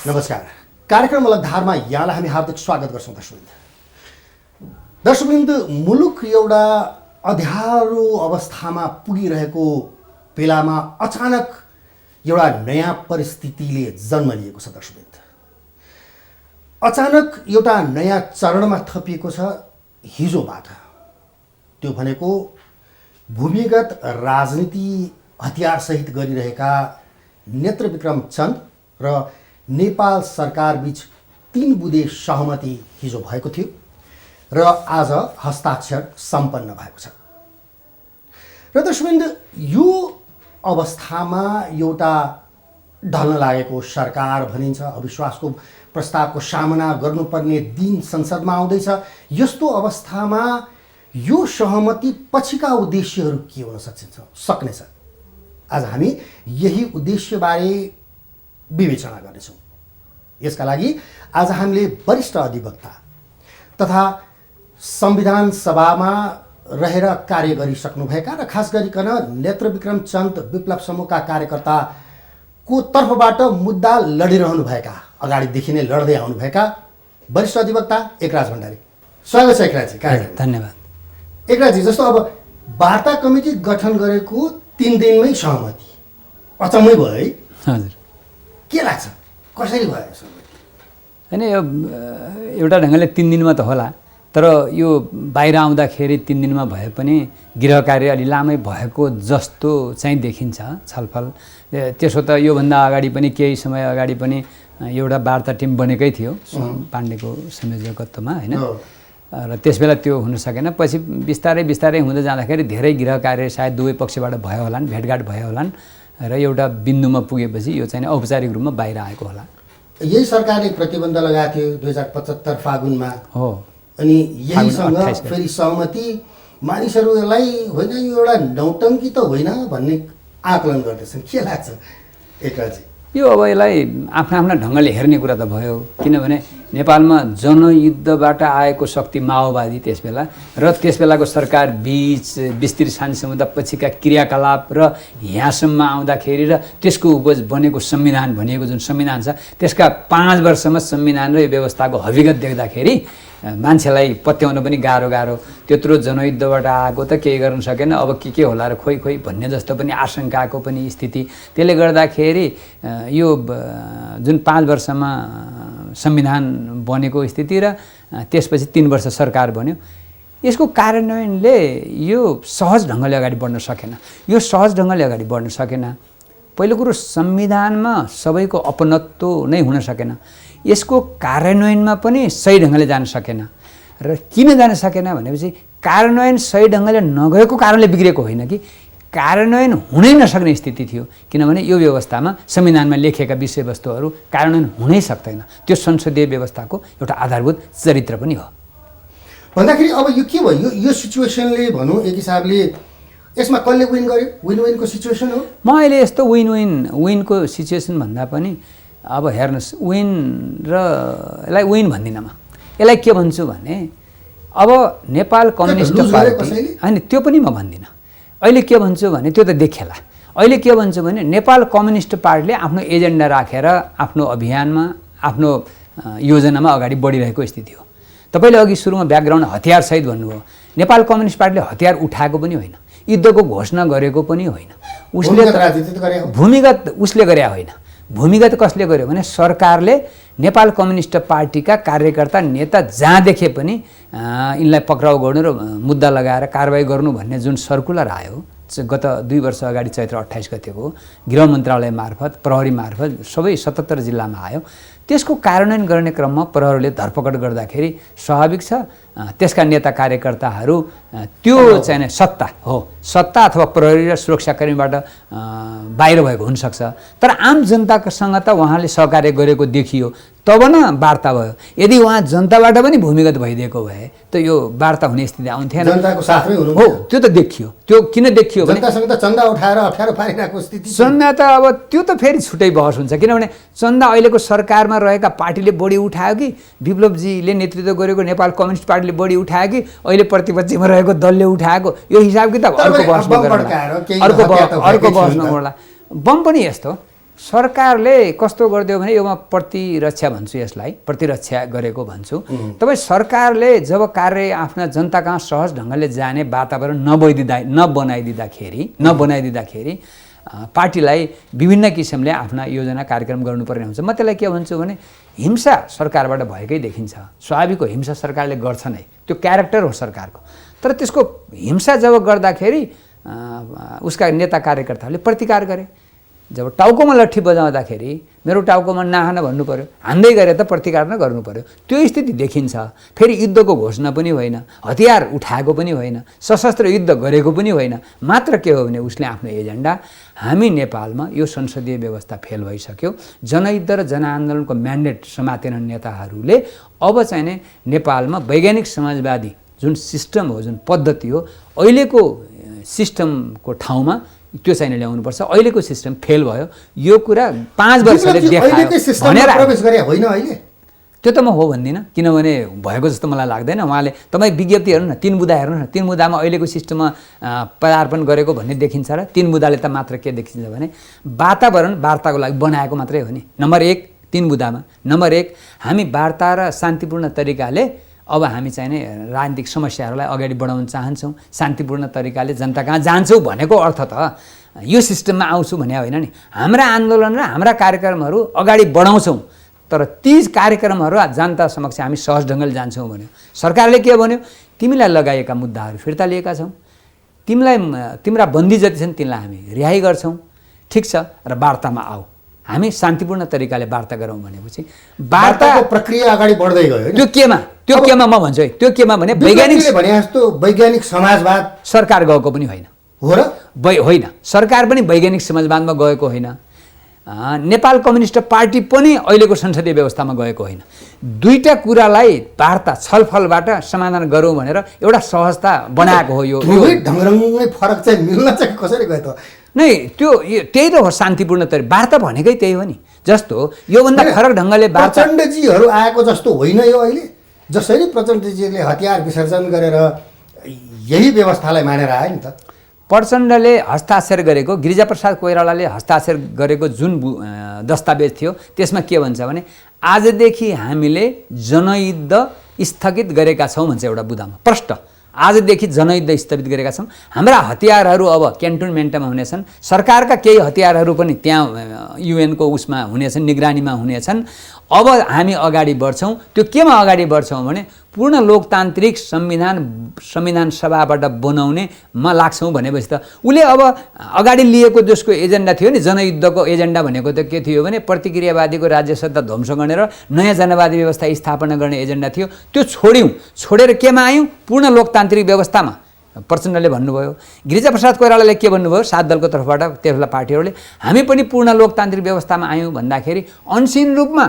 नमस्कार। कार्यक्रम अलगधारमा यहाँलाई हामी हार्दिक स्वागत गर्छौँ दर्शकवृन्द। मुलुक एउटा अँध्यारो अवस्थामा पुगिरहेको बेलामा अचानक एउटा नयाँ परिस्थितिले जन्म लिएको छ दर्शकवृन्द। अचानक एउटा नयाँ चरणमा थपिएको छ हिजोबाट। त्यो भनेको भूमिगत राजनीति हतियारसहित गरिरहेका नेत्रविक्रम चन्द र नेपाल सरकार बीच 3 बुँदे सहमति हिजो भएको थियो र आज हस्ताक्षर सम्पन्न भएको छ। र दर्शकवृन्द, यो अवस्थामा एउटा ढल्न लागेको सरकार भनिन्छ, अविश्वासको प्रस्तावको सामना गर्नुपर्ने दिन संसदमा आउँदैछ। यस्तो अवस्थामा यो सहमति पछिका उद्देश्यहरू के हुन सक्नेछ? आज हामी यही उद्देश्यबारे विवेचना गर्नेछौँ। यसका लागि आज हामीले वरिष्ठ अधिवक्ता तथा संविधान सभामा रहेर कार्य गरिसक्नुभएका र खास गरिकन नेत्रविक्रम चन्द विप्लव समूहका कार्यकर्ताको तर्फबाट मुद्दा लडिरहनुभएका, अगाडिदेखि नै लड्दै आउनुभएका वरिष्ठ अधिवक्ता एकराज भण्डारी। स्वागत छ एकराजी कार्यक्रम। धन्यवाद। एकराजी, जस्तो अब वार्ता कमिटी गठन गरेको 3 दिनमै सहमति, अचम्मै भयो है? हजुर। के लाग्छ, कसरी भयो सहमति? होइन, यो एउटा ढङ्गले 3 दिनमा त होला, तर यो बाहिर आउँदाखेरि 3 दिनमा भए पनि गृह कार्य अलि लामै भएको जस्तो चाहिँ देखिन्छ छलफल। त्यसो त योभन्दा अगाडि पनि केही समय अगाडि पनि एउटा वार्ता टिम बनेकै थियो पाण्डेको संयोजकत्वमा, होइन? र त्यसबेला त्यो हुन सकेन। पछि बिस्तारै बिस्तारै हुँदै जाँदाखेरि धेरै गृह कार्य सायद दुवै पक्षबाट भयो होलान्, भेटघाट भयो होलान् र एउटा बिन्दुमा पुगेपछि यो चाहिँ औपचारिक रूपमा बाहिर आएको होला। यही सरकारले प्रतिबन्ध लगाएको थियो 2075 फागुनमा हो, अनि यहीसँग फेरि सहमति। मानिसहरूलाई होइन यो एउटा नौटङ्की त होइन भन्ने आकलन गर्दैछन्। के लाग्छ एकराजी? यो अब यसलाई आफ्ना ढङ्गले हेर्ने कुरा त भयो, किनभने नेपालमा जनयुद्धबाट आएको शक्ति माओवादी त्यसबेला र त्यसबेलाको सरकार बीच विस्तृत शान्ति समुदाय पछिका क्रियाकलाप र यहाँसम्म आउँदाखेरि र त्यसको उपज बनेको संविधान भनिएको जुन संविधान छ त्यसका 5 वर्षमा संविधान र यो व्यवस्थाको हकीकत देख्दाखेरि मान्छेलाई पत्याउन पनि गाह्रो। त्यत्रो जनयुद्धबाट आएको त केही गर्न सकेन, अब के होला र खोइ भन्ने जस्तो पनि आशंकाको पनि स्थिति। त्यसले गर्दाखेरि यो जुन 5 वर्षमा संविधान बनेको स्थिति र त्यसपछि 3 वर्ष सरकार बन्यो, यसको कार्यान्वयनले यो सहज ढङ्गले अगाडि बढ्न सकेन। यो सहज ढङ्गले अगाडि बढ्न सकेन। पहिलो कुरो, संविधानमा सबैको अपनत्व नै हुन सकेन। यसको कार्यान्वयनमा पनि सही ढङ्गले जान सकेन। र किन जान सकेन भनेपछि कार्यान्वयन सही ढङ्गले नगएको कारणले बिग्रेको होइन कि कार्यान्वयन हुनै नसक्ने स्थिति थियो, किनभने यो व्यवस्थामा संविधानमा लेखेका विषयवस्तुहरू कार्यान्वयन हुनै सक्दैन। त्यो संसदीय व्यवस्थाको एउटा आधारभूत चरित्र पनि हो। भन्दाखेरि अब यो के भयो? यो सिचुएसनले भनौँ एक हिसाबले यसमा कसले विन गर्यो? विन-विनको सिचुएसन हो। म अहिले यस्तो विनको सिचुएसन भन्दा पनि अब हेर्नुहोस्, विन र यसलाई विन भन्दिनँ म। यसलाई के भन्छु भने अब नेपाल कम्युनिस्ट पार्टी, होइन त्यो पनि म भन्दिनँ। अहिले के भन्छु भने त्यो त देखिएला। अहिले के भन्छु भने नेपाल कम्युनिस्ट पार्टीले आफ्नो एजेन्डा राखेर आफ्नो अभियानमा आफ्नो योजनामा अगाडि बढिरहेको स्थिति हो। तपाईँले अघि सुरुमा ब्याकग्राउन्ड हतियारसहित भन्नुभयो। नेपाल कम्युनिस्ट पार्टीले हतियार उठाएको पनि होइन, युद्धको घोषणा गरेको पनि होइन। भूमिगत उसले गरे होइन। भूमिगत कसले गर्यो भने सरकारले नेपाल कम्युनिस्ट पार्टीका कार्यकर्ता नेता जहाँ देखे पनि यिनलाई पक्राउ गर्नु र मुद्दा लगाएर कारबाही गर्नु भन्ने जुन सर्कुलर आयो गत 2 वर्ष अगाडि चैत्र 28 गतेको गृह मन्त्रालय मार्फत, प्रहरी मार्फत सबै 77 जिल्लामा आयो। त्यसको कार्यान्वयन गर्ने क्रममा प्रहरीले धरपकड गर्दाखेरि स्वाभाविक छ त्यसका नेता कार्यकर्ताहरू त्यो चाहिँ सत्ता अथवा प्रहरी र सुरक्षाकर्मीबाट बाहिर भएको हुनसक्छ। तर आम जनतासँग त उहाँले सहकार्य गरेको देखियो, तब न वार्ता भयो। यदि उहाँ जनताबाट पनि भूमिगत भइदिएको भए त यो वार्ता हुने स्थिति आउँथेन। जनताको साथमै हुनु हो, त्यो त देखियो। त्यो किन देखियो भने जनतासँग त चन्दा उठाएर अप्ठ्यारो पारिरहेको स्थिति। चन्दा त अब त्यो त फेरि छुट्टै बहस हुन्छ, किनभने चन्दा अहिलेको सरकारमा रहेका पार्टीले बढी उठायो कि विप्लवजीले नेतृत्व गरेको नेपाल कम्युनिस्ट पार्टीले बढी उठायो कि अहिले प्रतिपक्षमा रहेको दलले उठाएको, यो हिसाब किताब अर्को बहस नगरौँला। अर्को बहस नगरौँला। बम पनि यस्तो सरकारले कस्तो गरिदियो भने यो म प्रतिरक्षा भन्छु, यसलाई प्रतिरक्षा गरेको भन्छु। तपाईँ सरकारले जब कार्य आफ्ना जनता कहाँ सहज ढङ्गले जाने वातावरण नबनाइदिँदाखेरि पार्टीलाई विभिन्न किसिमले आफ्ना योजना कार्यक्रम गर्नुपर्ने हुन्छ। म त्यसलाई के भन्छु भने हिंसा सरकारबाट भएकै देखिन्छ। स्वाभाविक हो, हिंसा सरकारले गर्छ नै, त्यो क्यारेक्टर हो सरकारको। तर त्यसको हिंसा जब गर्दाखेरि उसका नेता कार्यकर्ताहरूले प्रतिकार गरे। जब टाउकोमा लट्ठी बजाउँदाखेरि मेरो टाउकोमा नहान भन्नु पर्यो, हान्दै गरे त प्रतिकार न गर्नु पर्यो। त्यो स्थिति देखिन्छ। फेरि युद्धको घोषणा पनि होइन, हतियार उठाएको पनि होइन, सशस्त्र युद्ध गरेको पनि होइन। मात्र के हो भने उसले आफ्नो एजेन्डा, हामी नेपालमा यो संसदीय व्यवस्था फेल भइसक्यो, जनयुद्ध र जनआन्दोलनको म्यान्डेट समातेन नेताहरूले, अब चाहिँ नै नेपालमा वैज्ञानिक समाजवादी जुन सिस्टम हो, जुन पद्धति हो, अहिलेको सिस्टमको ठाउँमा त्यो चाहिँ ल्याउनुपर्छ। अहिलेको सिस्टम फेल भयो, यो कुरा 5 वर्षले देखायो भनेर प्रवेश गरे होइन अहिले। त्यो त म हो भन्दिनँ, किनभने भएको जस्तो मलाई लाग्दैन। उहाँले तपाईँ विज्ञप्ति हेर्नु न, 3 बुँदा हेर्नु न, 3 बुँदामा अहिलेको सिस्टममा पदार्पण गरेको भन्ने देखिन्छ र 3 बुँदाले त मात्र के देखिन्छ भने वातावरण वार्ताको लागि बनाएको मात्रै हो नि। नम्बर 1 3 बुँदामा, नम्बर 1 हामी वार्ता र शान्तिपूर्ण तरिकाले अब हामी चाहिँ नि राजनीतिक समस्याहरूलाई अगाडि बढाउन चाहन्छौँ, शान्तिपूर्ण तरिकाले जनता कहाँ जान्छौँ भनेको अर्थ त यो सिस्टममा आउँछु भने होइन नि। हाम्रा आन्दोलन र हाम्रा कार्यक्रमहरू अगाडि बढाउँछौँ, तर ती कार्यक्रमहरू जनता समक्ष हामी सहज ढङ्गले जान्छौँ भन्यो। सरकारले के भन्यो, तिमीलाई लगाएका मुद्दाहरू फिर्ता लिएका छौँ, तिम्रा बन्दी जति छन् तिनलाई हामी रिहाई गर्छौँ, ठिक छ, र वार्तामा आऊ, हामी शान्तिपूर्ण तरिकाले वार्ता गरौँ भनेपछि वार्ताको प्रक्रिया अगाडि बढ्दै गयो। त्यो केमा म भन्छु है, त्यो केमा भने वैज्ञानिकले भने जस्तो वैज्ञानिक समाजवाद सरकार गएको पनि होइन हो र होइन, सरकार पनि वैज्ञानिक समाजवादमा गएको होइन, नेपाल कम्युनिस्ट पार्टी पनि अहिलेको संसदीय व्यवस्थामा गएको होइन। दुईटा कुरालाई वार्ता छलफलबाट समाधान गरौँ भनेर एउटा सहजता बनाएको हो। यो ढङ्गरङ्गै फरक चाहिँ मिल्न चाहिँ कसरी गयो त? नै त्यही त हो शान्तिपूर्ण तरिका। वार्ता भनेकै त्यही हो नि। जस्तो योभन्दा फरक ढङ्गले प्रचण्डजीहरू आएको जस्तो होइन यो अहिले। जसरी प्रचण्डजीले हतियार विसर्जन गरेर यही व्यवस्थालाई मानेर आयो नि त। प्रचण्डले हस्ताक्षर गरेको, गिरिजाप्रसाद कोइरालाले हस्ताक्षर गरेको जुन दस्तावेज थियो त्यसमा के भन्छ भने आजदेखि हामीले जनयुद्ध स्थगित गरेका छौँ भन्छ एउटा बुँदामा प्रष्ट। आजदेखि जनयुद्ध स्थगित गरेका छौँ, हाम्रा हतियारहरू अब क्यान्टोनमेन्टमा हुनेछन्, सरकारका केही हतियारहरू पनि त्यहाँ युएनको उसमा हुनेछन्, निगरानीमा हुनेछन्। अब हामी अगाडि बढ्छौँ। त्यो केमा अगाडि बढ्छौँ भने पूर्ण लोकतान्त्रिक संविधान सभाबाट बनाउनेमा लाग्छौँ भनेपछि त उसले अब अगाडि लिएको जसको एजेन्डा थियो नि, जनयुद्धको एजेन्डा भनेको त के थियो भने प्रतिक्रियावादीको राज्य सत्ता ध्वंस गर्ने र नयाँ जनवादी व्यवस्था स्थापना गर्ने एजेन्डा थियो। त्यो छोडेर केमा आयौँ? पूर्ण लोकतान्त्रिक व्यवस्थामा। प्रचण्डले भन्नुभयो, गिरिजाप्रसाद कोइरालाले के भन्नुभयो 7 दलको तर्फबाट त्यसबेला पार्टीहरूले, हामी पनि पूर्ण लोकतान्त्रिक व्यवस्थामा आयौँ भन्दाखेरि अनसिन रूपमा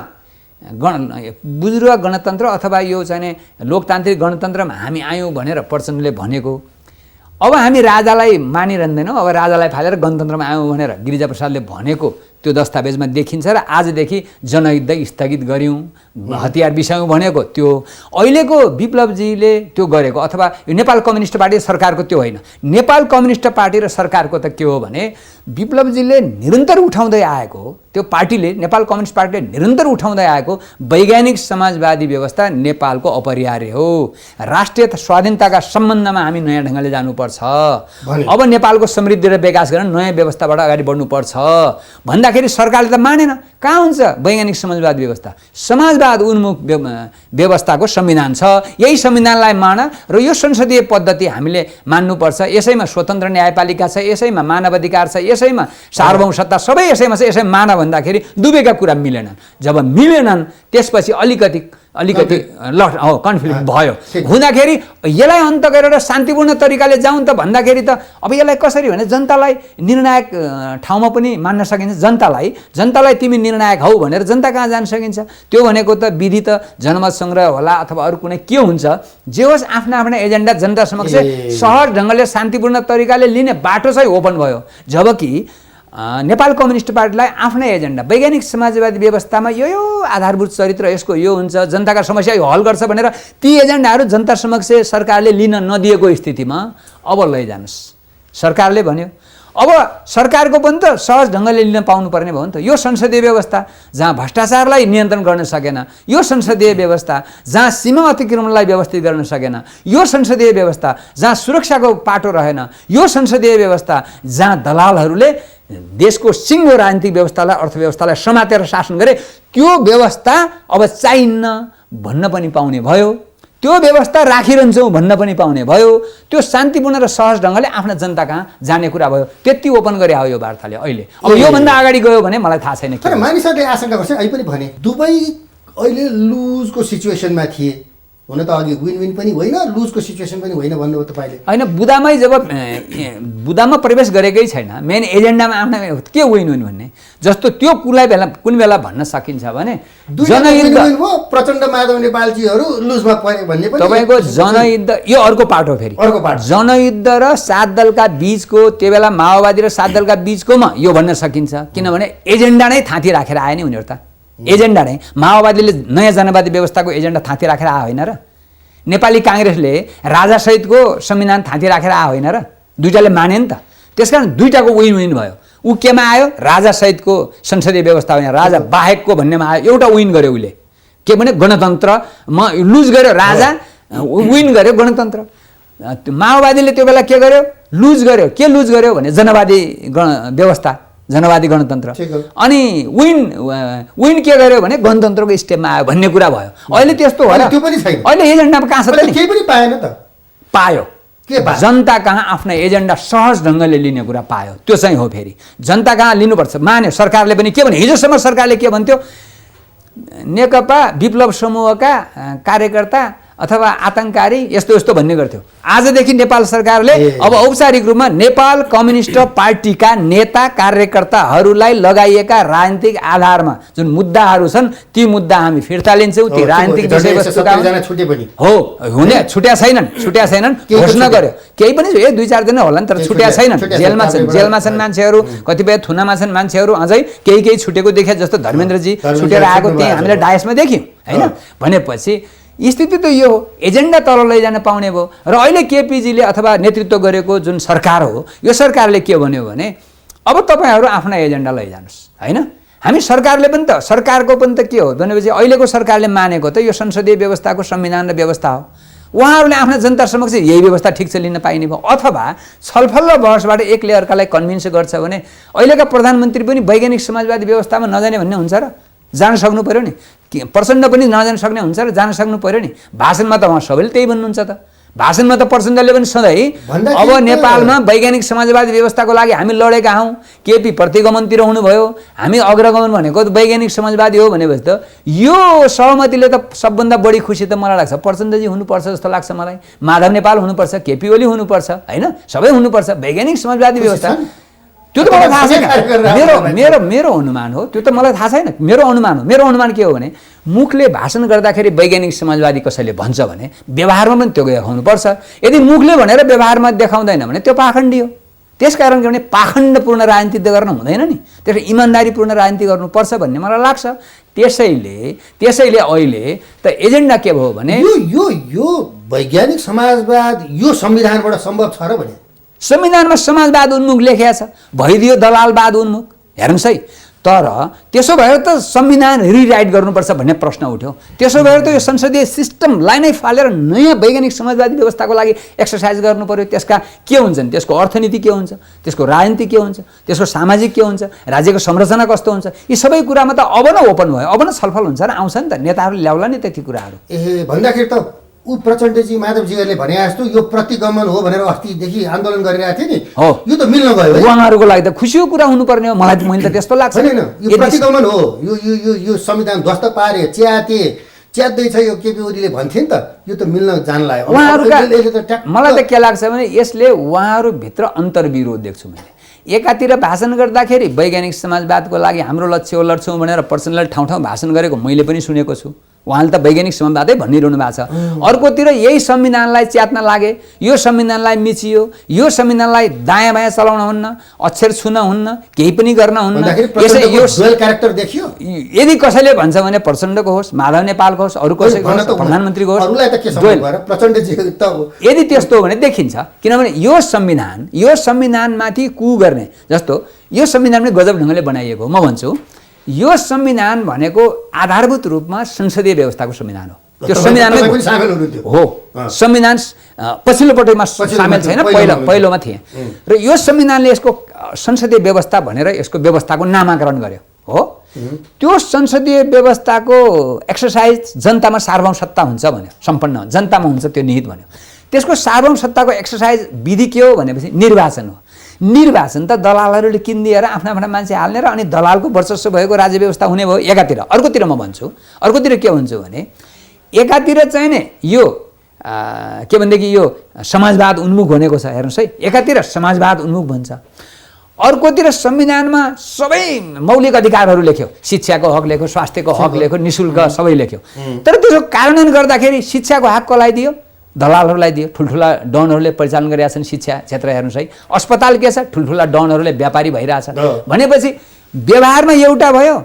बुजुर्ग गणतन्त्र अथवा यो चाहिँ लोकतान्त्रिक गणतन्त्रमा हामी आयौँ भनेर प्रचण्डले भनेको। अब हामी राजालाई मानिरहँदैनौँ, अब राजालाई फालेर गणतन्त्रमा आयौँ भनेर गिरिजाप्रसादले भनेको त्यो दस्तावेजमा देखिन्छ। र आजदेखि जनयुद्ध स्थगित गऱ्यौँ, हतियार बिसायौँ भनेको त्यो अहिलेको विप्लवजीले त्यो गरेको, अथवा यो नेपाल कम्युनिस्ट पार्टी सरकारको त्यो होइन। नेपाल कम्युनिस्ट पार्टी र सरकारको त के हो भने विप्लवजीले निरन्तर उठाउँदै आएको, त्यो पार्टीले नेपाल कम्युनिस्ट पार्टीले निरन्तर उठाउँदै आएको वैज्ञानिक समाजवादी व्यवस्था नेपालको अपरिहार्य हो। राष्ट्रिय स्वाधीनताका सम्बन्धमा हामी नयाँ ढङ्गले जानुपर्छ। अब नेपालको समृद्धि र विकास गर्न नयाँ व्यवस्थाबाट अगाडि बढ्नुपर्छ भन्दाखेरि सरकारले त मानेन। कहाँ हुन्छ वैज्ञानिक समाजवाद व्यवस्था? समाजवाद उन्मुख व्यवस्थाको संविधान छ, यही संविधानलाई मान र यो संसदीय पद्धति हामीले मान्नुपर्छ। यसैमा स्वतन्त्र न्यायपालिका छ, यसैमा मानवाधिकार छ, यसैमा सार्वभौम सत्ता सबै यसैमा छ, यसै मान भन्दाखेरि दुवैका कुरा मिलेनन्। जब मिलेनन् त्यसपछि अलिकति कन्फ्लिक्ट भयो। हुँदाखेरि यसलाई अन्त गरेर शान्तिपूर्ण तरिकाले जाउँ त भन्दाखेरि त अब यसलाई कसरी भने जनतालाई निर्णायक ठाउँमा पनि मान्न सकिन्छ। जनतालाई तिमी निर्णायक हौ भनेर जनता कहाँ जान सकिन्छ? त्यो भनेको त विधि त जनमत सङ्ग्रह होला अथवा अरू कुनै के हुन्छ, जे होस् आफ्ना एजेन्डा जनता समक्ष सहज ढङ्गले शान्तिपूर्ण तरिकाले लिने बाटो चाहिँ ओपन भयो। जबकि नेपाल कम्युनिस्ट पार्टीलाई आफ्नै एजेन्डा वैज्ञानिक समाजवादी व्यवस्थामा यो आधारभूत चरित्र यसको यो हुन्छ, जनताका समस्या यो हल गर्छ भनेर ती एजेन्डाहरू जनता समक्ष सरकारले लिन नदिएको स्थितिमा अब लैजानुस्। सरकारले भन्यो अब सरकारको पनि त सहज ढङ्गले लिन पाउनुपर्ने भयो नि त। यो संसदीय व्यवस्था जहाँ भ्रष्टाचारलाई नियन्त्रण गर्न सकेन, यो संसदीय व्यवस्था जहाँ सीमा अतिक्रमणलाई व्यवस्थित गर्न सकेन, यो संसदीय व्यवस्था जहाँ सुरक्षाको पाटो रहेन, यो संसदीय व्यवस्था जहाँ दलालहरूले देशको सिङ्गो राजनीतिक व्यवस्थालाई अर्थव्यवस्थालाई समातेर शासन गरे, त्यो व्यवस्था अब चाहिन्न भन्न पनि पाउने भयो, त्यो व्यवस्था राखिरहन्छौँ भन्न पनि पाउने भयो, त्यो शान्तिपूर्ण र सहज ढङ्गले आफ्ना जनता कहाँ जाने कुरा भयो। त्यति ओपन गरे आयो यो वार्ताले। अहिले अब योभन्दा अगाडि गयो भने मलाई थाहा छैन। तर मानिसहरूले आशंका गर्छ, अहिले पनि भने दुबई अहिले लुजको सिचुएसनमा थिए, हुन त अघि विन विन पनि होइन लुजको सिचुएसन पनि होइन भन्नुभयो तपाईँले। होइन, बुदामै जब बुदामा प्रवेश गरेकै छैन, मेन एजेन्डामा आफ्ना के विन विन भन्ने जस्तो त्यो कुन बेला भन्न सकिन्छ भने जनयुद्ध प्रचण्ड माधव नेपालजीहरू लुजमा परे भन्ने पनि तपाईँको जनयुद्ध यो अर्को पार्ट हो। फेरि अर्को पार्ट जनयुद्ध र 7 दलका बीचको त्यो बेला माओवादी र 7 दलका बीचकोमा यो भन्न सकिन्छ, किनभने एजेन्डा नै थाँती राखेर आए नि उनीहरू त। एजेन्डा नै माओवादीले नयाँ जनवादी व्यवस्थाको एजेन्डा थाँती राखेर आयो होइन र, नेपाली काङ्ग्रेसले राजासहितको संविधान थाँती राखेर आयो होइन र, दुईटाले माने नि त। त्यसकारण दुईटाको विन विन भयो। ऊ केमा आयो? राजासहितको संसदीय व्यवस्था होइन, राजा बाहेकको भन्नेमा आयो। एउटा विन गर्यो उसले, के भने गणतन्त्रमा लुज गर्यो राजा, विन गर्यो गणतन्त्र। माओवादीले त्यो बेला के गर्यो? लुज गर्यो। के लुज गर्यो भने जनवादी व्यवस्था, जनवादी गणतन्त्र। अनि विन के गर्यो भने गणतन्त्रको स्टेपमा आयो भन्ने कुरा भयो। अहिले त्यस्तो हो र? त्यो पनि छैन। अहिले एजेन्डामा कहाँ छ त नि? केही पनि पाएन त। पायो। के पायो? जनता कहाँ आफ्नो एजेन्डा सहज ढङ्गले लिने कुरा पायो। त्यो चाहिँ हो। फेरि जनता कहाँ लिनुपर्छ मान्यो। सरकारले पनि के भने हिजोसम्म सरकारले के भन्थ्यो? नेकपा विप्लव समूहका कार्यकर्ता अथवा आतङ्ककारी यस्तो यस्तो भन्ने गर्थ्यो। आजदेखि नेपाल सरकारले अब औपचारिक रूपमा नेपाल कम्युनिस्ट पार्टीका नेता कार्यकर्ताहरूलाई लगाइएका राजनीतिक आधारमा जुन मुद्दाहरू छन् ती मुद्दा हामी फिर्ता लिन्छौँ। ती राजनीतिक विषयवस्तुका हो हुने छुट्या छैनन् घोषणा गर्यो। केही पनि 1-2-4 जना होला नि, तर छुट्या छैनन्। जेलमा छन् मान्छेहरू, कतिपय थुनामा छन् मान्छेहरू, अझै केही छुटेको देखे जस्तो धर्मेन्द्रजी छुटेर आएको त्यही हामीले डायसमा देख्यौँ होइन। भनेपछि स्थिति त यो हो, एजेन्डा तल लैजान पाउने भयो। र अहिले केपीजीले अथवा नेतृत्व गरेको जुन सरकार हो, यो सरकारले के भन्यो भने अब तपाईँहरू आफ्ना एजेन्डा लैजानुहोस् होइन। हामी सरकारले पनि त सरकारको पनि त के हो भनेपछि अहिलेको सरकारले मानेको त यो संसदीय व्यवस्थाको संविधान र व्यवस्था हो। उहाँहरूले आफ्ना जनता समक्ष यही व्यवस्था ठिक छ लिन पाइने भयो। अथवा छलफल र बहसबाट एकले अर्कालाई कन्भिन्स गर्छ भने अहिलेका प्रधानमन्त्री पनि वैज्ञानिक समाजवादी व्यवस्थामा नजाने भन्ने हुन्छ र? जान सक्नु पर्यो नि। प्रचण्ड पनि नजान सक्ने हुन्छ र जान सक्नु पर्यो नि। भाषणमा त उहाँ सबैले त्यही भन्नुहुन्छ त। भाषणमा त प्रचण्डले पनि सधैँ अब नेपालमा वैज्ञानिक समाजवादी व्यवस्थाको लागि हामी लडेका हौँ, केपी प्रतिगमनतिर हुनुभयो, हामी अग्रगमन भनेको वैज्ञानिक समाजवादी हो भनेपछि त यो सहमतिले त सबभन्दा बढी खुसी त मलाई लाग्छ प्रचण्डजी हुनुपर्छ जस्तो लाग्छ मलाई। माधव नेपाल हुनुपर्छ, केपी ओली हुनुपर्छ होइन, सबै हुनुपर्छ। वैज्ञानिक समाजवादी व्यवस्था त्यो त मलाई थाहा छैन। मेरो अनुमान हो, त्यो त मलाई थाहा छैन। मेरो अनुमान के हो भने मुखले भाषण गर्दाखेरि वैज्ञानिक समाजवादी कसैले भन्छ भने व्यवहारमा पनि त्यो देखाउनुपर्छ। यदि मुखले भनेर व्यवहारमा देखाउँदैन भने त्यो पाखण्डी हो। त्यसकारण के भने पाखण्डपूर्ण राजनीति त गर्न हुँदैन नि, त्यसले इमान्दारीपूर्ण राजनीति गर्नुपर्छ भन्ने मलाई लाग्छ। त्यसैले अहिले त एजेन्डा के भयो भने यो वैज्ञानिक समाजवाद यो संविधानबाट सम्भव छ र भने संविधानमा समाजवाद उन्मुख लेखिया छ, भइदियो दलालवाद उन्मुख। हेर्नुहोस् है, तर त्यसो भएर त संविधान रिराइट गर्नुपर्छ भन्ने प्रश्न उठ्यो। त्यसो भएर त यो संसदीय सिस्टमलाई नै फालेर नयाँ वैज्ञानिक समाजवादी व्यवस्थाको लागि एक्सर्साइज गर्नु पर्यो। त्यसका के हुन्छन्, त्यसको अर्थनीति के हुन्छ, त्यसको राजनीति के हुन्छ, त्यसको सामाजिक के हुन्छ, राज्यको संरचना कस्तो हुन्छ, यी सबै कुरामा त अब न ओपन भयो, अब न छलफल हुन्छ र आउँछ नि त। नेताहरूले ल्याउला नि त्यति कुराहरू। भन्दाखेरि त ऊ प्रचण्डजी माधवजीहरूले भने जस्तो यो प्रतिगमन हो भनेर अस्तिदेखि आन्दोलन गरिरहेको थियो नि, यो त मिल्न गयो। उहाँहरूको लागि त खुसीको कुरा हुनु पर्ने हो। मैले त त्यस्तो लाग्छ। यो प्रतिगमन हो, यो संविधान ध्वस्त पारे च्यात्दैछ यो केपी ओलीले भन्थे नि त, यो त मिल्न जान लाग्यो उहाँहरूका। मलाई त के लाग्छ भने यसले उहाँहरूभित्र अन्तर्विरोध देख्छु मैले। एकातिर भाषण गर्दाखेरि वैज्ञानिक समाजवादको लागि हाम्रो लक्ष्य लड्छौँ भनेर प्रचण्डले ठाउँ ठाउँ भाषण गरेको मैले पनि सुनेको छु। उहाँले त वैज्ञानिक संवादवादै भनिरहनु भएको छ। अर्कोतिर यही संविधानलाई च्यात्न लागे, यो संविधानलाई मिचियो, यो संविधानलाई दायाँ बायाँ चलाउन हुन्न, अक्षर छुन हुन्न, केही पनि गर्न हुन्न। क्यारेक्टर देखियो। यदि कसैले भन्छ भने प्रचण्डको होस्, माधव नेपालको होस्, अरू कसैको होस्, प्रधानमन्त्रीको होस्, यदि त्यस्तो हो भने देखिन्छ। किनभने यो संविधानमाथि कु गर्ने जस्तो यो संविधान पनि गजब ढङ्गले बनाइएको हो। म भन्छु यो संविधान भनेको आधारभूत रूपमा संसदीय व्यवस्थाको संविधान हो। त्यो संविधानमै हो। संविधान पछिल्लो पटकमा सामेल छैन, पहिलोमा थिए। र यो संविधानले यसको संसदीय व्यवस्था भनेर यसको व्यवस्थाको नामाकरण गर्यो हो। त्यो संसदीय व्यवस्थाको एक्सर्साइज जनतामा सार्वभौम सत्ता हुन्छ भन्यो, सम्पन्न जनतामा हुन्छ त्यो निहित भन्यो। त्यसको सार्वभौम सत्ताको एक्सर्साइज विधि के हो भनेपछि निर्वाचन हो। निर्वाचन त दलालहरूले किनिदिएर आफ्ना आफ्ना मान्छे हाल्ने र अनि दलालको वर्चस्व भएको राज्य व्यवस्था हुने भयो एकातिर। अर्कोतिर म भन्छु, अर्कोतिर के भन्छु भने एकातिर चाहिँ नि यो के भनेदेखि यो समाजवाद उन्मुख भनेको छ। हेर्नुहोस् है, एकातिर समाजवाद उन्मुख भन्छ, अर्कोतिर संविधानमा सबै मौलिक अधिकारहरू लेख्यो, शिक्षाको हक लेख्यो, स्वास्थ्यको हक लेख्यो, निःशुल्क सबै लेख्यो। तर त्यसको कार्यान्वयन गर्दाखेरि शिक्षाको हक कसलाई दियो? दलालहरूलाई दियो। ठुल्ठुला डनहरूले परिचालन गरिरहेका छन् शिक्षा क्षेत्र। हेर्नुहोस् है, अस्पताल के छ? ठुल्ठुला डनहरूले व्यापारी भइरहेछ भनेपछि व्यवहारमा एउटा भयो,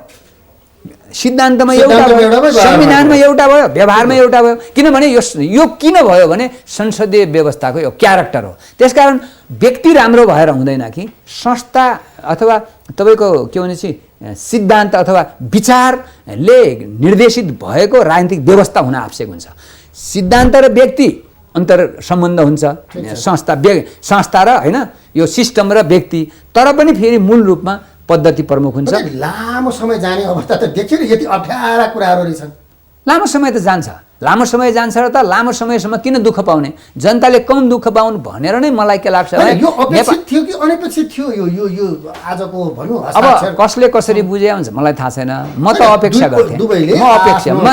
सिद्धान्तमा एउटा भयो, संविधानमा एउटा भयो, व्यवहारमा एउटा भयो। किनभने यो किन भयो भने संसदीय व्यवस्थाको यो क्यारेक्टर हो। त्यसकारण व्यक्ति राम्रो भएर हुँदैन कि संस्था अथवा तपाईँको के भनेपछि सिद्धान्त अथवा विचारले निर्देशित भएको राजनीतिक व्यवस्था हुन आवश्यक हुन्छ। सिद्धान्त र व्यक्ति अन्तर सम्बन्ध हुन्छ, संस्था र होइन यो सिस्टम र व्यक्ति। तर पनि फेरि मूल रूपमा पद्धति प्रमुख हुन्छ। लामो समय जाने अवस्था त देखियो नि, यति अप्ठ्यारा कुराहरू रहेछन्। लामो समय त जान्छ, लामो समय जान्छ र त लामो समयसम्म किन दुःख पाउने? जनताले कम दुःख पाउनु भनेर नै मलाई के लाग्छ भने यो अपेक्षित थियो कि अनपेक्षित थियो? यो आजको भनौँ अब कसले कसरी बुझे हुन्छ मलाई थाहा छैन। म त अपेक्षा गर्थेँ,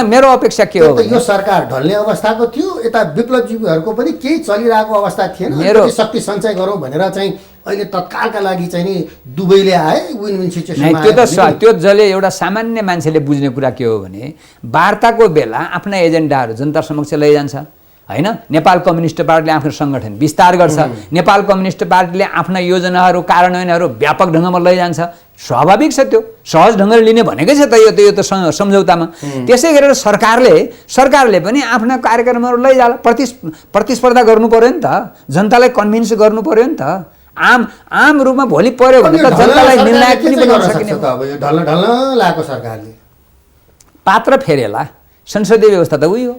मेरो अपेक्षा के हो? यो सरकार ढल्ने अवस्थाको थियो, यता विप्लवजीवीहरूको पनि केही चलिरहेको अवस्था थिएन। मेरो शक्ति सञ्चय गरौँ भनेर चाहिँ अहिले तत्कालका लागि चाहिँ नि दुबईले आए, विन विन सिचुएसनमा। त्यो जसले एउटा सामान्य मान्छेले बुझ्ने कुरा के हो भने वार्ताको बेला आफ्ना एजेन्डाहरू जनता समक्ष लैजान्छ होइन। नेपाल कम्युनिस्ट पार्टीले आफ्नो सङ्गठन विस्तार गर्छ, नेपाल कम्युनिस्ट पार्टीले आफ्ना योजनाहरू कार्यान्वयनहरू व्यापक ढङ्गमा लैजान्छ। स्वाभाविक छ, त्यो सहज ढङ्गले लिने भनेकै छ त यो त सम्झौतामा। त्यसै गरेर सरकारले पनि आफ्ना कार्यक्रमहरू लैजाला। प्रतिस्पर्धा गर्नु पर्यो नि त, जनतालाई कन्भिन्स गर्नु पर्यो नि त। आम रूपमा भोलि पर्यो भने त जनतालाई निर्णायक पनि बनाउन सकिने। ढल्न लागेको सरकारले पात्र फेरेला। संसदीय व्यवस्था त उही हो।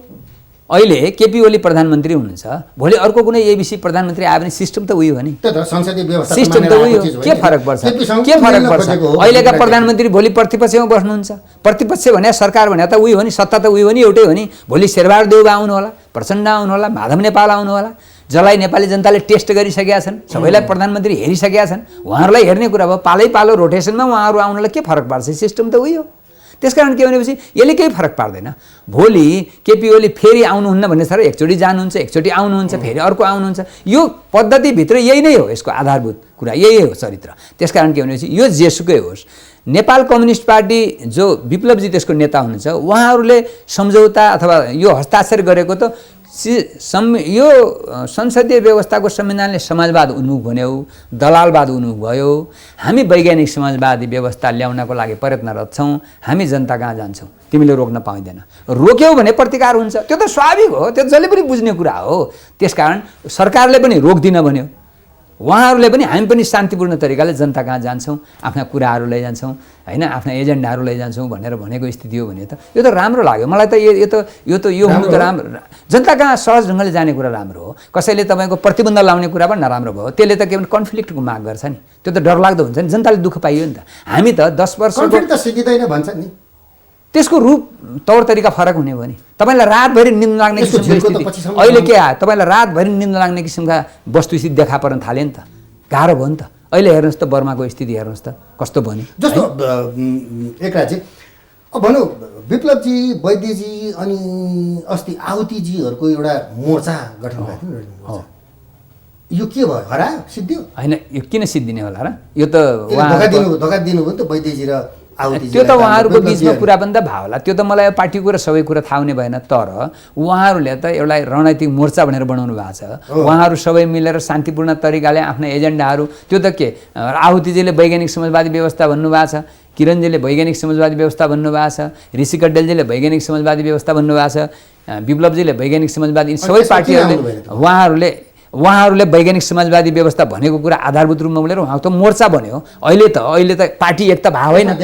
अहिले केपी ओली प्रधानमन्त्री हुनुहुन्छ, भोलि अर्को कुनै एबीसी प्रधानमन्त्री आयो भने सिस्टम त उही हो नि। सिस्टम त उही हो। के फरक पर्छ? के फरक पर्छ? अहिलेका प्रधानमन्त्री भोलि प्रतिपक्षमा बस्नुहुन्छ। प्रतिपक्ष भने सरकार भने त उही हो नि, सत्ता त उही हो नि, एउटै हो नि। भोलि शेरबहादुर देउवा आउनु होला, प्रचण्ड आउनु होला, माधव नेपाल आउनु होला, जसलाई नेपाली जनताले टेस्ट गरिसकेका छन्, सबैलाई प्रधानमन्त्री हेरिसकेका छन्। उहाँहरूलाई हेर्ने कुरा भयो। पालै पालो रोटेसनमा उहाँहरू आउनलाई के फरक पार्छ? सिस्टम त उही हो। त्यसकारण के भनेपछि यसले केही फरक पार्दैन। भोलि केपी ओली फेरि आउनुहुन्न भन्ने छ र एकचोटि जानुहुन्छ, एकचोटि आउनुहुन्छ, फेरि अर्को आउनुहुन्छ। यो पद्धतिभित्र यही नै हो, यसको आधारभूत कुरा यही हो चरित्र। त्यसकारण के भनेपछि यो जेसुकै होस्, नेपाल कम्युनिस्ट पार्टी जो विप्लवजी त्यसको नेता हुनुहुन्छ, उहाँहरूले सम्झौता अथवा यो हस्ताक्षर गरेको त यो संसदीय व्यवस्थाको संविधानले समाजवाद उन्मुख भन्यो, दलालवाद उन्मुख भयो। हामी वैज्ञानिक समाजवादी व्यवस्था ल्याउनको लागि प्रयत्नरत छौँ। हामी जनता कहाँ जान्छौँ? तिमीले रोक्न पाइँदैन। रोक्यौ भने प्रतिकार हुन्छ, त्यो त स्वाभाविक हो, त्यो जसले पनि बुझ्ने कुरा हो। त्यसकारण सरकारले पनि रोक्दिन भन्यो, उहाँहरूले पनि हामी पनि शान्तिपूर्ण तरिकाले जनता कहाँ जान्छौँ, आफ्ना कुराहरू लैजान्छौँ होइन, आफ्ना एजेन्डाहरू लैजान्छौँ भनेर भनेको स्थिति हो भने त यो त राम्रो लाग्यो मलाई त। यो हुनु त राम्रो। जनता कहाँ सहज ढङ्गले जाने कुरा राम्रो हो। कसैले तपाईँको प्रतिबन्ध लाउने कुरा पनि नराम्रो भयो। त्यसले त के भने कन्फ्लिक्टको माग गर्छ नि, त्यो त डरलाग्दो हुन्छ नि। जनताले दुःख पाइयो नि त। हामी त 10 वर्षको कन्फ्लिक्ट त सिद्धिँदैन भन्छ नि। त्यसको रूप तौर तरिका फरक हुने भयो नि। तपाईँलाई रातभरि निन्द लाग्ने किसिमको स्थिति अहिले के आयो? तपाईँलाई रातभरि निन्द लाग्ने किसिमका वस्तुस्थिति देखा पर्न थाल्यो नि त। गाह्रो भयो नि त। अहिले हेर्नुहोस् त बर्माको स्थिति हेर्नुहोस् त कस्तो बन्यो। जस्तो एकराजी अब भनौँ विप्लवजी, वैद्यजी अनि अस्ति आहुतिजीहरूको एउटा मोर्चा गठन भएको थियो। यो के भयो? हरायो? सिद्धियो? होइन, यो किन सिद्धिने होला र? यो त धोका दिनुभयो नि त वैद्यजी र त्यो त उहाँहरूको बिचमा कुरा पनि त भयो होला। त्यो त मलाई पार्टीको र सबै कुरा थाहा हुने भएन, तर उहाँहरूले त एउटा रणनीतिक मोर्चा भनेर बनाउनु भएको छ। उहाँहरू सबै मिलेर शान्तिपूर्ण तरिकाले आफ्ना एजेन्डाहरू, त्यो त के आहुतिजीले वैज्ञानिक समाजवादी व्यवस्था भन्नुभएको छ, किरणजीले वैज्ञानिक समाजवादी व्यवस्था भन्नुभएको छ, ऋषि कड्डेलजीले वैज्ञानिक समाजवादी व्यवस्था भन्नुभएको छ, विप्लवजीले वैज्ञानिक समाजवादी, सबै पार्टीहरूले उहाँहरूले वैज्ञानिक समाजवादी व्यवस्था भनेको कुरा आधारभूत रूपमा बोलेर उहाँको त मोर्चा बन्यो। अहिले त पार्टी एक त भएको होइन,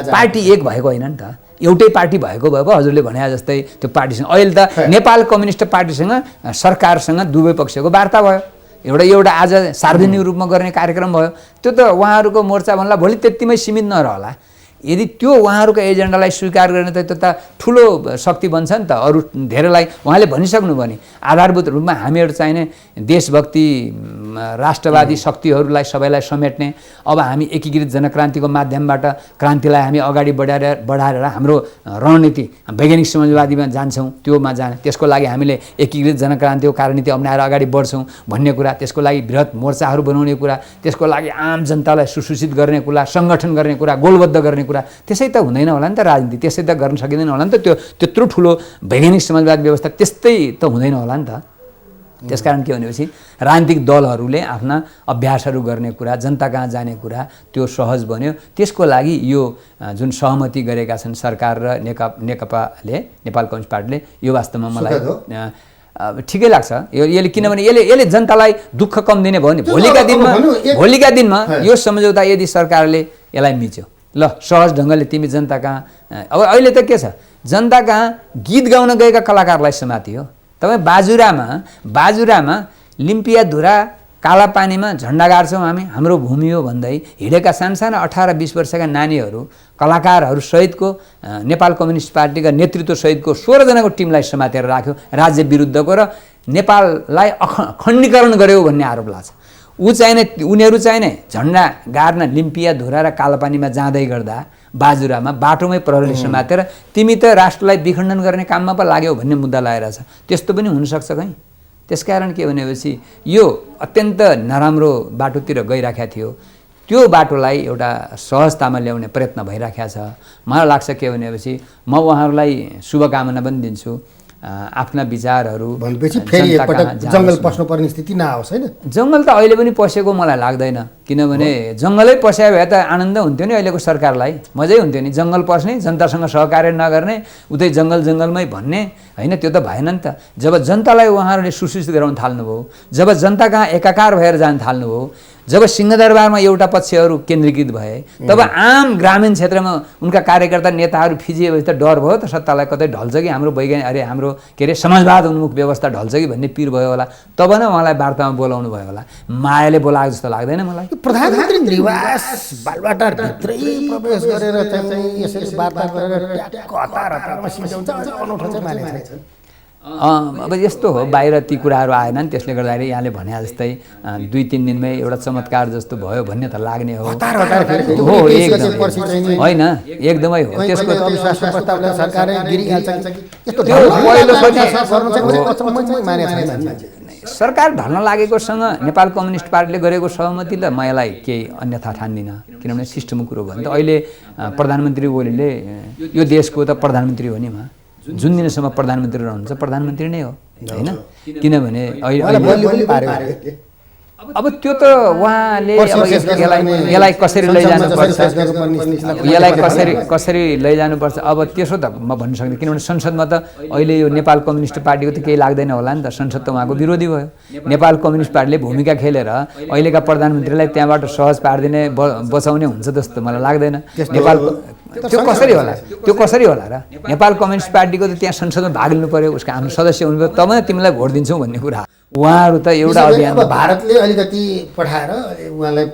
पार्टी एक भएको होइन नि त, एउटै पार्टी भएको भए पो हजुरले भने जस्तै त्यो पार्टीसँग अहिले त नेपाल कम्युनिस्ट पार्टीसँग सरकारसँग दुवै पक्षको वार्ता भयो, एउटा आज सार्वजनिक रूपमा गर्ने कार्यक्रम भयो। त्यो त उहाँहरूको मोर्चा भन्ला भोलि त्यतिमै सीमित नरहला। यदि त्यो उहाँहरूको एजेन्डालाई स्वीकार गर्ने त त्यो त ठुलो शक्ति बन्छ नि त। अरू धेरैलाई उहाँले भनिसक्नु भयो नि, आधारभूत रूपमा हामीहरू चाहिने देशभक्ति राष्ट्रवादी शक्तिहरूलाई सबैलाई समेट्ने, अब हामी एकीकृत जनक्रान्तिको माध्यमबाट क्रान्तिलाई हामी अगाडि बढाएर हाम्रो रणनीति वैज्ञानिक समाजवादीमा जान्छौँ, त्योमा जाने, त्यसको लागि हामीले एकीकृत जनक्रान्तिको कार्यनीति अप्नाएर अगाडि बढ्छौँ भन्ने कुरा, त्यसको लागि बृहत मोर्चाहरू बनाउने कुरा, त्यसको लागि आम जनतालाई सुसूचित गर्ने कुरा, सङ्गठन गर्ने कुरा, गोलबद्ध गर्ने कुरा, त्यसै त हुँदैन होला नि त राजनीति, त्यसै त गर्न सकिँदैन होला नि त। त्यो त्यत्रो ठुलो वैज्ञानिक समाजवाद व्यवस्था त्यस्तै त हुँदैन होला नि त। त्यसकारण के भनेपछि राजनीतिक दलहरूले आफ्ना अभ्यासहरू गर्ने कुरा, जनता कहाँ जाने कुरा त्यो सहज बन्यो। त्यसको लागि यो जुन सहमति गरेका छन् सरकार र नेकपाले, नेपाल कम्युनिस्ट पार्टीले, यो वास्तवमा मलाई ठिकै लाग्छ। यसले किनभने यसले जनतालाई दुःख कम दिने भयो नि। भोलिका दिनमा यो सम्झौता यदि सरकारले यसलाई मिच्यो, ल सहज ढङ्गले तिमी जनता कहाँ, अब अहिले त के छ, जनता कहाँ गीत गाउन गएका कलाकारलाई समातियो। तपाईँ बाजुरामा लिम्पिया धुरा काला पानीमा झन्डा गाड्छौँ हामी, हाम्रो भूमि हो भन्दै हिँडेका सानसाना 18-20 वर्षका नानीहरू, कलाकारहरू सहितको नेपाल कम्युनिस्ट पार्टीका नेतृत्व सहितको 16 जनाको टिमलाई समातेर राख्यो राज्य विरुद्धको, र नेपाललाई खण्डीकरण गर्यो भन्ने आरोप लाग्छ। उनीहरू चाहिने झन्डा गाड्न लिम्पिया धुरा र कालापानीमा जाँदै गर्दा बाजुरामा बाटोमै प्रहरीले समातेर तिमी त राष्ट्रलाई विखण्डन गर्ने काममा पो लाग्यौ भन्ने मुद्दा लागेको छ। त्यस्तो पनि हुनसक्छ कहीँ। त्यसकारण के भनेपछि यो अत्यन्त नराम्रो बाटोतिर गइराखेको थियो, त्यो बाटोलाई एउटा सहजतामा ल्याउने प्रयत्न भइराखेको छ। मलाई लाग्छ के भनेपछि म उहाँहरूलाई शुभकामना पनि दिन्छु। आफ्ना विचारहरू भनेपछि फेरि एकपटक जङ्गल पस्नुपर्ने स्थिति नआओस् होइन। जङ्गल त अहिले पनि पसेको मलाई लाग्दैन, किनभने जङ्गलै पस्या भए त आनन्द हुन्थ्यो नि, अहिलेको सरकारलाई मजै हुन्थ्यो नि। जङ्गल पस्ने, जनतासँग सहकार्य नगर्ने, उतै जङ्गलमै भन्ने होइन, त्यो त भएन नि त। जब जनतालाई उहाँहरूले सुसूचित गराउन थाल्नुभयो, जब जनता कहाँ एकाकार भएर जान थाल्नुभयो, जब सिंहदरबारमा एउटा पक्षहरू केन्द्रीकृत भए, तब आम ग्रामीण क्षेत्रमा उनका कार्यकर्ता नेताहरू फिजिएपछि त डर भयो त सत्तालाई कतै ढल्छ कि हाम्रो हाम्रो समाजवाद उन्मुख व्यवस्था ढल्छ कि भन्ने पिर भयो होला। तब नै उहाँलाई वार्तामा बोलाउनु भयो होला। मायाले बोलाएको जस्तो लाग्दैन मलाई। प्रधानमन्त्री निवास बालुवाटारभित्रै प्रवेश गरेर चाहिँ यसरी वार्ता गरेर हतारमा सिम्ट्याउँछ, अनौठो चाहिँ मानेको छ। अब यस्तो हो, बाहिर ती कुराहरू आएनन्, त्यसले गर्दाखेरि यहाँले भने जस्तै 2-3 दिनमै एउटा चमत्कार जस्तो भयो भन्ने त लाग्ने हो। होइन, एकदमै हो। त्यसको सरकार ढल्न लागेकोसँग नेपाल कम्युनिस्ट पार्टीले गरेको सहमति त म यसलाई केही अन्यथा ठान्दिनँ, किनभने सिस्टमको कुरो भयो नि त। अहिले प्रधानमन्त्री ओलीले यो देशको त प्रधानमन्त्री हो नि, जुन दिनसम्म प्रधानमन्त्री रहनुहुन्छ प्रधानमन्त्री नै हो होइन। किनभने अब त्यो त उहाँले यसलाई कसरी लैजानुपर्छ, यसलाई कसरी लैजानुपर्छ, अब त्यसो त म भन्न सक्दिनँ। किनभने संसदमा त अहिले यो नेपाल कम्युनिस्ट पार्टीको त केही लाग्दैन होला नि त, संसद त उहाँको विरोधी भयो। नेपाल कम्युनिस्ट पार्टीले भूमिका खेलेर अहिलेका प्रधानमन्त्रीलाई त्यहाँबाट सहज पारिदिने बचाउने हुन्छ जस्तो मलाई लाग्दैन। नेपाल त्यो कसरी होला र? नेपाल कम्युनिस्ट पार्टीको त त्यहाँ संसदमा भाग लिनु पर्यो, उसका हाम्रो सदस्य हुनुभयो, तब नै तिमीलाई भोट दिन्छौँ भन्ने कुरा। उहाँहरू त एउटा अभियान भारतले अलिकति पठाएर उहाँलाई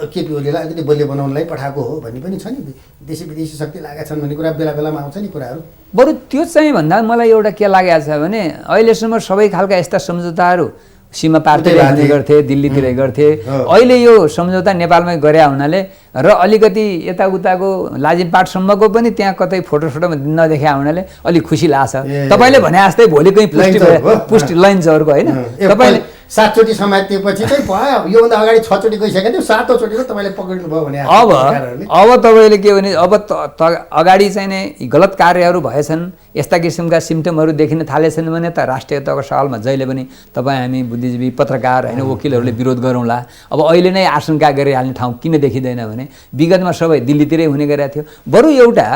केपी ओलीलाई अलिकति बलियो बनाउनलाई पठाएको हो भन्ने पनि छ नि। देशी विदेशी शक्ति लागेका छन् भन्ने कुरा बेला बेलामा आउँछ नि कुराहरू। बरु त्यो चाहिँ भन्दा मलाई एउटा के लागेको छ भने अहिलेसम्म सबै खालका यस्ता सम्झौताहरू सीमा पारतिर हुने गर्थे, दिल्लीतिरै गर्थे। अहिले यो सम्झौता नेपालमै गरे हुनाले र अलिकति यताउताको लाजिमपाटसम्मको पनि त्यहाँ कतै फोटोसोटोमा नदेखा हुनाले अलिक खुसी लाग्छ। तपाईँले भने जस्तै भोलि कहीँ पुष्टि लैन्चहरूको होइन, 7 चोटि समातिएपछि चाहिँ भयो। योभन्दा अगाडि 6 चोटि गइसकेको थियो, 7औं चोटिको तपाईँले पक्रिनु भयो भने अब तपाईँले के भने अब अगाडि चाहिँ नै गलत कार्यहरू भएछन्, यस्ता किसिमका सिम्टमहरू देखिन थालेछन् भने त राष्ट्रियताको सवालमा जहिले पनि तपाईँ हामी बुद्धिजीवी पत्रकार होइन वकिलहरूले विरोध गरौँला। अब अहिले नै आशंका गरिहाल्ने ठाउँ किन देखिँदैन भने विगतमा सबै दिल्लीतिरै हुने गरेको थियो। बरु एउटा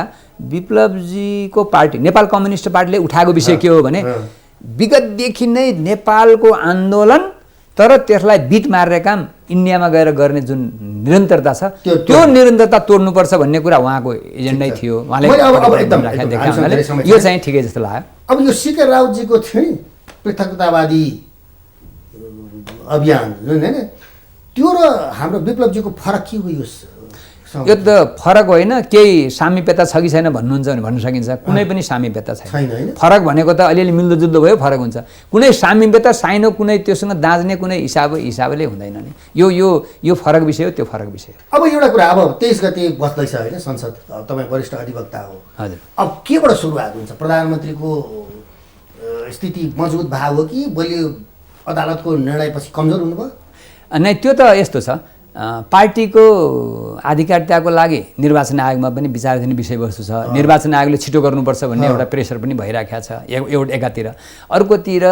विप्लवजीको पार्टी नेपाल कम्युनिस्ट पार्टीले उठाएको विषय के हो भने विगतदेखि नै नेपालको आन्दोलन तर त्यसलाई बिट मार्ने काम इन्डियामा गएर गर्ने जुन निरन्तरता छ त्यो निरन्तरता तोड्नुपर्छ भन्ने कुरा उहाँको एजेन्डै थियो। उहाँले यो चाहिँ ठिकै जस्तो लाग्यो। अब यो सीके राउतजीको थियो नि पृथकतावादी अभियान जुन होइन त्यो र हाम्रो विप्लवजीको फरक के हो? यो त फरक होइन, केही सामिप्यता छ कि छैन भन्नुहुन्छ भने भन्न सकिन्छ। कुनै पनि सामिप्यता छैन। फरक भनेको त अलिअलि मिल्दोजुल्दो भयो फरक हुन्छ। कुनै सामिप्यता साइनो कुनै त्योसँग दाँच्ने कुनै हिसाबले हुँदैन नि। यो फरक विषय हो, त्यो फरक विषय हो। अब एउटा कुरा, अब 23 गते बस्दैछ होइन संसद, तपाईँ वरिष्ठ अधिवक्ता हो। हजुर, अब केबाट सुरुवात हुन्छ? प्रधानमन्त्रीको स्थिति मजबुत भाव हो कि बलियो अदालतको निर्णयपछि कमजोर हुनुभयो? नै त्यो त यस्तो छ, पार्टीको आधिकारिताको लागि निर्वाचन आयोगमा पनि विचाराधीन विषयवस्तु छ। निर्वाचन आयोगले छिटो गर्नुपर्छ भन्ने एउटा प्रेसर पनि भइराखेको छ एकातिर। अर्कोतिर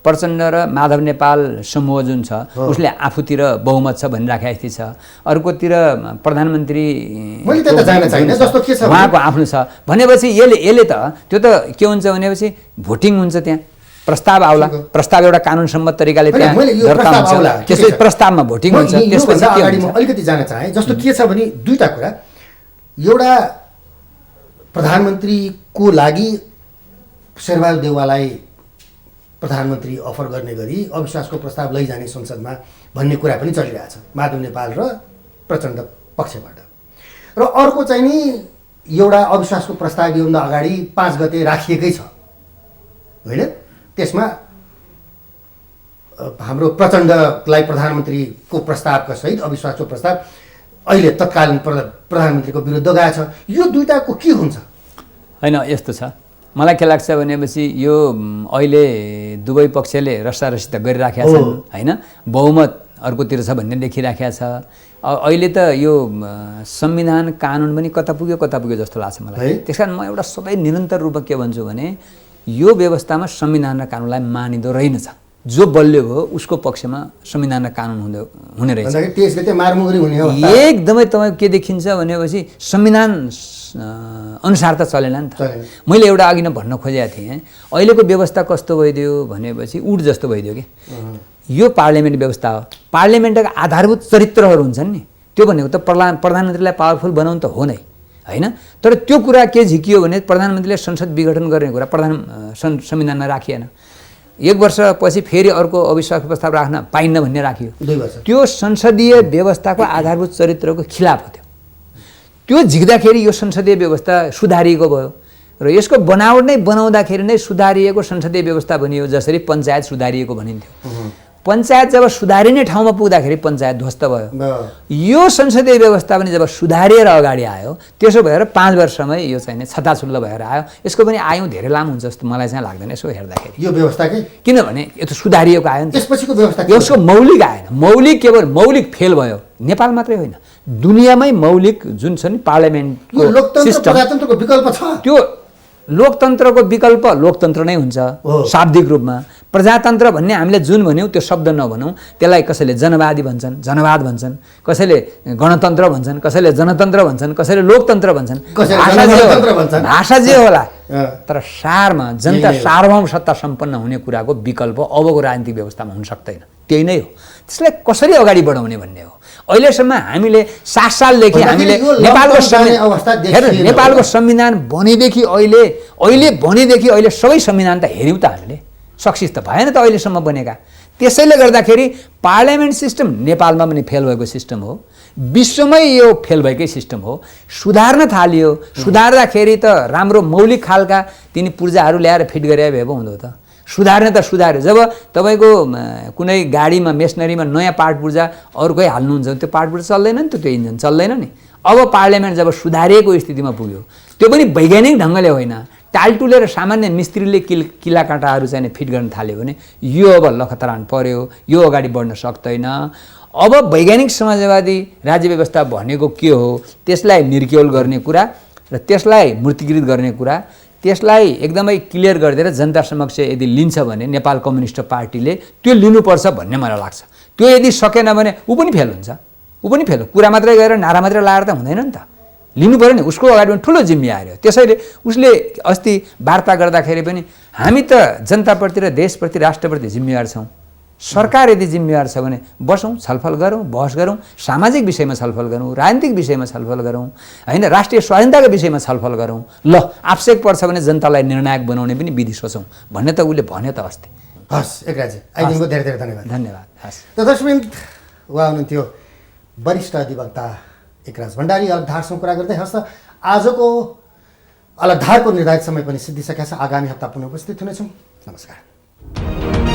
प्रचण्ड र माधव नेपाल समूह जुन छ उसले आफूतिर बहुमत छ भनिराखेको स्थिति छ। अर्कोतिर प्रधानमन्त्री उहाँको आफ्नो छ भनेपछि यसले त त्यो त के हुन्छ भनेपछि भोटिङ हुन्छ, त्यहाँ प्रस्ताव आउला, प्रस्ताव एउटा कानुनसम्मत तरिकाले त्यहाँ दर्ता हुन्छ, त्यसपछि प्रस्तावमा भोटिङ हुन्छ। त्यसपछि अगाडि म अलिकति जान चाहेँ। जस्तो के छ भने दुईटा कुरा, एउटा प्रधानमन्त्रीको लागि शेरबहादुर देउवालाई प्रधानमन्त्री अफर गर्ने गरी अविश्वासको प्रस्ताव लैजाने संसदमा भन्ने कुरा पनि चलिरहेछ माधव नेपाल र प्रचण्ड पक्षबाट। र अर्को चाहिँ नि एउटा अविश्वासको प्रस्ताव योभन्दा अगाडि 5 गते राखिएकै छ होइन, त्यसमा हाम्रो प्रचण्डलाई प्रधानमन्त्रीको प्रस्तावका सहित अविश्वासको प्रस्ताव अहिले तत्कालीन प्रधानमन्त्रीको विरुद्ध गएको छ। यो दुईटाको के हुन्छ? होइन, यस्तो छ, मलाई के लाग्छ भनेपछि यो अहिले दुवै पक्षले रसारसी त गरिराखेका छन् होइन, बहुमत अर्कोतिर छ भन्ने देखिराखेका छ। अहिले त यो संविधान कानुन पनि कता पुग्यो जस्तो लाग्छ मलाई। त्यस कारण म एउटा सबै निरन्तर रूपमा के भन्छु भने यो व्यवस्थामा संविधान र कानुनलाई मानिँदो रहेनछ। जो बलियो भयो उसको पक्षमा संविधान र कानुन हुने रहेछ। एकदमै तपाईँ के देखिन्छ भनेपछि संविधान अनुसार त चलेन नि त। मैले एउटा अघि नै भन्न खोजेको थिएँ, अहिलेको व्यवस्था कस्तो भइदियो भनेपछि उड जस्तो भइदियो कि यो पार्लियामेन्ट व्यवस्था हो। पार्लियामेन्टका आधारभूत चरित्रहरू हुन्छन् नि, त्यो भनेको त प्रधानमन्त्रीलाई पावरफुल बनाउनु त हो नै होइन। तर त्यो कुरा के झिकियो भने प्रधानमन्त्रीले संसद विघटन गर्ने कुरा संविधानमा राखिएन। 1 वर्षपछि फेरि अर्को अविश्वास प्रस्ताव राख्न पाइन्न भन्ने राखियो। 2 वर्ष त्यो संसदीय व्यवस्थाको आधारभूत चरित्रको खिलाफ हो। त्यो झिक्दाखेरि यो संसदीय व्यवस्था सुधारिएको भयो र यसको बनावट नै बनाउँदाखेरि नै सुधारिएको संसदीय व्यवस्था बनियो। जसरी पञ्चायत सुधारिएको भनिन्थ्यो, पञ्चायत जब सुधारिने ठाउँमा पुग्दाखेरि पञ्चायत ध्वस्त भयो। यो संसदीय व्यवस्था पनि जब सुधारिएर अगाडि आयो त्यसो भएर 5 वर्षमै यो चाहिँ छताछुल्ल भएर आयो। यसको पनि आयु धेरै लामो हुन्छ जस्तो मलाई चाहिँ लाग्दैन यसो हेर्दाखेरि यो व्यवस्थाकै, किनभने यो त सुधारिएको आयो नि। त्यसपछिको व्यवस्था यसको मौलिक आएन। मौलिक केवल मौलिक फेल भयो। नेपाल मात्रै होइन, दुनियाँमै मौलिक जुन छ नि पार्लियामेन्टको लोकतन्त्र प्रजातन्त्रको विकल्प छ। त्यो लोकतन्त्रको विकल्प लोकतन्त्र नै हुन्छ शाब्दिक रूपमा। प्रजातन्त्र भन्ने हामीले जुन भन्यौँ त्यो शब्द नभनौँ, त्यसलाई कसैले जनवादी भन्छन्, जनवाद भन्छन्, कसैले गणतन्त्र भन्छन्, कसैले जनतन्त्र भन्छन्, कसैले लोकतन्त्र भन्छन्, भाषा जे होला। तर सारमा जनता सार्वभौम सत्ता सम्पन्न हुने कुराको विकल्प अबको राजनीतिक व्यवस्थामा हुन सक्दैन। त्यही नै हो। त्यसलाई कसरी अगाडि बढाउने भन्ने हो। अहिलेसम्म हामीले 7 सालदेखि हामीले नेपालको संविधान बनेदेखि अहिले सबै संविधान त हेऱ्यौँ त हामीले, सक्सेस त भएन त अहिलेसम्म बनेका। त्यसैले गर्दाखेरि पार्लियामेन्ट सिस्टम नेपालमा पनि फेल भएको सिस्टम हो, विश्वमै यो फेल भएकै सिस्टम हो। सुधार्न थालियो, सुधार्दाखेरि त राम्रो मौलिक खालका तिनी पूर्जाहरू ल्याएर फिट गरे भए पो हुँदो त। सुधार्ने त सुधार्यो। जब तपाईँको कुनै गाडीमा मेसनरीमा नयाँ पार्ट पूर्जा अर्कै हाल्नुहुन्छ त्यो पार्ट पूर्जा चल्दैन नि त, त्यो इन्जिन चल्दैन नि। अब पार्लियामेन्ट जब सुधारिएको स्थितिमा पुग्यो, त्यो पनि वैज्ञानिक ढङ्गले होइन, टालटुले र सामान्य मिस्त्रीले किला काँटाहरू चाहिँ फिट गर्न थाल्यो भने यो अब लखतरान पर्यो, यो अगाडि बढ्न सक्दैन। अब वैज्ञानिक समाजवादी राज्य व्यवस्था भनेको के हो त्यसलाई निर्क्योल गर्ने कुरा र त्यसलाई मूर्तिकृत गर्ने कुरा, त्यसलाई एकदमै क्लियर गरिदिएर जनता समक्ष यदि लिन्छ भने नेपाल कम्युनिस्ट पार्टीले त्यो लिनुपर्छ भन्ने मलाई लाग्छ। त्यो यदि सकेन भने ऊ पनि फेल हुन्छ, ऊ पनि फेल। कुरा मात्रै गरेर नारा मात्रै लाएर त हुँदैन नि त, लिनु पऱ्यो नि। उसको अगाडि पनि ठुलो जिम्मेवारी हो। त्यसैले उसले अस्ति वार्ता गर्दाखेरि पनि हामी त जनताप्रति र देशप्रति राष्ट्रप्रति जिम्मेवार छौँ। सरकार यदि जिम्मेवार छ भने बसौँ, छलफल गरौँ, बहस गरौँ, सामाजिक विषयमा छलफल गरौँ, राजनीतिक विषयमा छलफल गरौँ, होइन, राष्ट्रिय स्वाधीनताको विषयमा छलफल गरौँ। ल आवश्यक पर्छ भने जनतालाई निर्णायक बनाउने पनि विधि सोचौँ भन्ने त उसले भन्यो त अस्ति। हस् एकराजी, आइदिनुको धेरै धेरै धन्यवाद। धन्यवाद। हस् त दर्शकवृन्द, उहाँ हुनुहुन्थ्यो वरिष्ठ अधिवक्ता एकराज भण्डारी। अलगधारसँग कुरा गर्दै हस् त आजको अलगधारको निर्धारित समय पनि सिद्धिसकेका छ। आगामी हप्ता पुनः उपस्थित हुनेछौँ। नमस्कार।